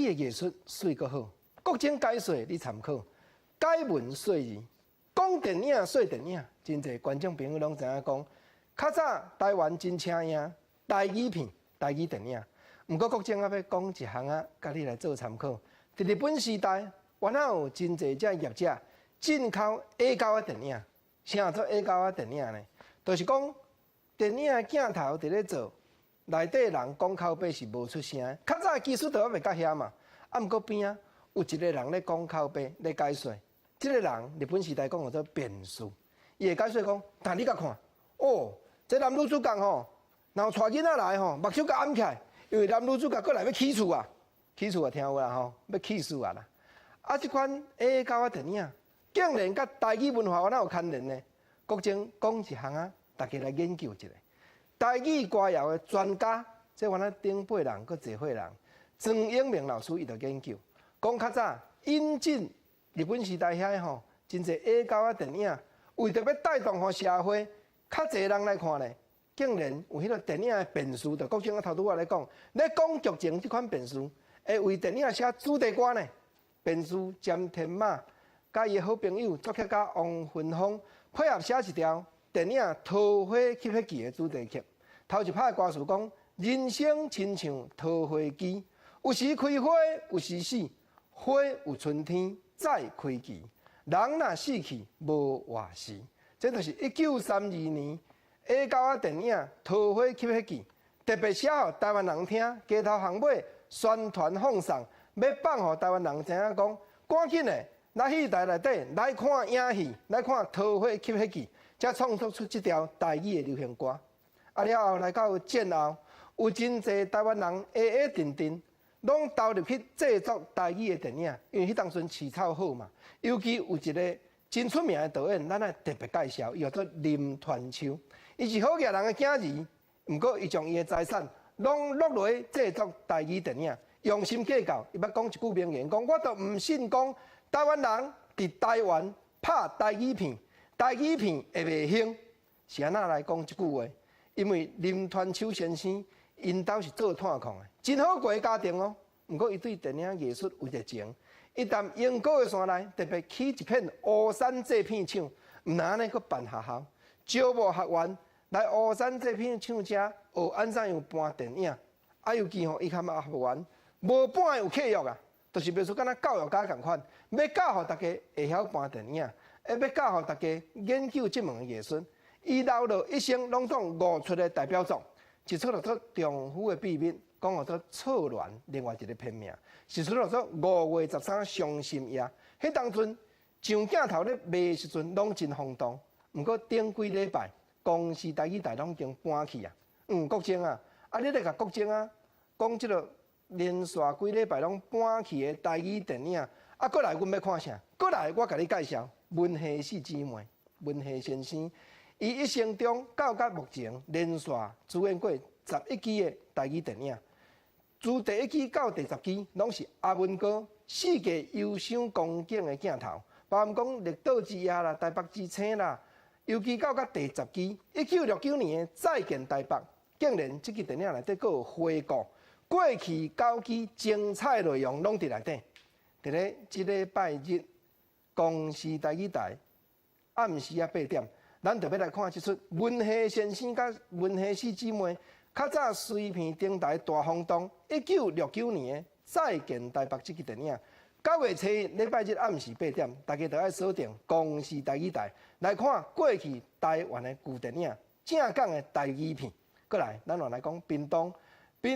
的艺术水阁好，国情解说你参考，解文说字，讲电影说电影，真侪观众朋友拢知影讲，较早台湾真请赢台语片、台语电影。毋过国情啊要讲一项啊，甲你来做参考。伫日本时代，原来有真侪只业者进口 A 胶的电影。啥做 A 胶的电影呢？就是讲电影的镜头伫咧做，内底人讲口碑是无出声的。较早技术都还袂到遐嘛。啊，毋过边啊有一个人咧讲口碑咧解说，即个人日本时代讲叫做辩士，伊会解说讲，但你甲看，哦，这男女主角吼，然后带囡仔来吼，目睭甲暗起来。因为男女主角过来要起厝啊，起厝啊听有啦吼，要起厝啊啦。啊，即款 A 胶啊电影，竟然甲台语文化有哪有牵连呢？国情讲一项啊，大家来研究一下。台语歌谣的专家，即原来顶辈人搁侪岁人，庄永明老师伊就研究，讲较早引进日本时代遐吼，真侪 A 胶啊电影，为着要带动互社会较侪人来看咧。竟然有迄个电影的辩士，就国情啊头拄我来讲，咧讲剧情即款辩士，会为电影写主题歌呢。辩士詹天马，甲伊的好朋友作曲家王云峰配合写一条电影《桃花吸血记》的主题曲。头一拍的歌词讲：人生亲像桃花枝，有时开花，有时死，花有春天再开季。人若死去无话时，这就是1932年。A 胶啊电影《桃花吸血记》特别写予台湾人听，街头巷尾宣传放送，要放予台湾人知影讲，赶紧的来戏台内底来看影戏，来看《桃花吸血记》，才创作出这条台语的流行歌。啊了后来到战后，有真侪台湾人定定，拢投入去制作台语的电影，因为迄当阵市场好嘛。尤其有一个真出名的导演，咱爱特别介绍，伊叫做林传秋。伊是好野人的囝儿，毋过伊将伊的财产拢落落去制作台语电影，用心计较。伊捌讲一句名言，讲我都毋信讲台湾人伫台湾拍台语片，台语片会袂兴。是安那来讲一句话？因为林传秋先生因兜是做炭矿的，真好过的家庭哦。毋过伊对电影艺术有热情，伊踮英国的山内特别起一片乌山这片厂，毋但安尼佫办学校，招募学员。来乌山这片厂遮学安怎样搬电影，啊尤其吼伊较学员无搬有契约啊，就是比如说敢若教育家共款，要教互大家会晓搬电影，要教互大家研究这门艺术。伊留落一生拢总5出的代表作，一出叫做《丈夫的秘密》，讲叫做《错乱》，另外一个片名，一出叫做《5月13伤心夜》。迄当阵上镜头咧卖时阵拢真轰动，毋过顶几礼拜。公司台语台拢已经搬去啊，国情啊，啊你咧甲国情啊，讲即个连续几礼拜拢搬去的台语电影，啊，过来阮要看啥？过来我甲你介绍文夏四姊妹，文夏先生，伊一生中到目前连续主演过11支的台语电影，自第1支到第10支拢是阿文哥世界优胜光景的镜头，包含讲绿岛之夜啦、台北之星啦。尤其到第10支，1969年的《再见台北》，竟然这支电影内底佫有回顾过去9支精彩内容，拢伫内底。伫咧即礼拜日，公视台语台暗时8点，咱就要来看即出文夏先生甲文夏四姊妹较早随片顶台大轰动1969年的《再见台北》这支电影。9月初礼拜日暗时8点，大家就要锁定公视台语台来看过去台湾的旧电影，正港的台语片。过来，咱来讲屏东